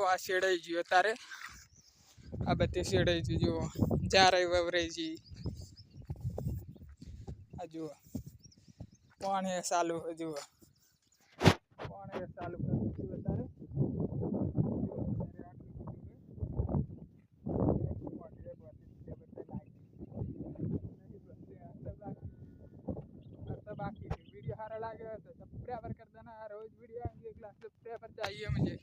આ શેડાઈ ગયું અત્યારે આ બધી શેડાઈ ગયું જુઓ જારાઈ વવરાઈ ગઈ આ જુઓ પાણી ચાલુ જુઓ પાણી ચાલુ કરું છું અત્યારે बाकी वीडियो हारा लागे तो सब्सक्राइब कर देना रोज वीडियो आएंगे सब्सक्राइब चाहिए मुझे।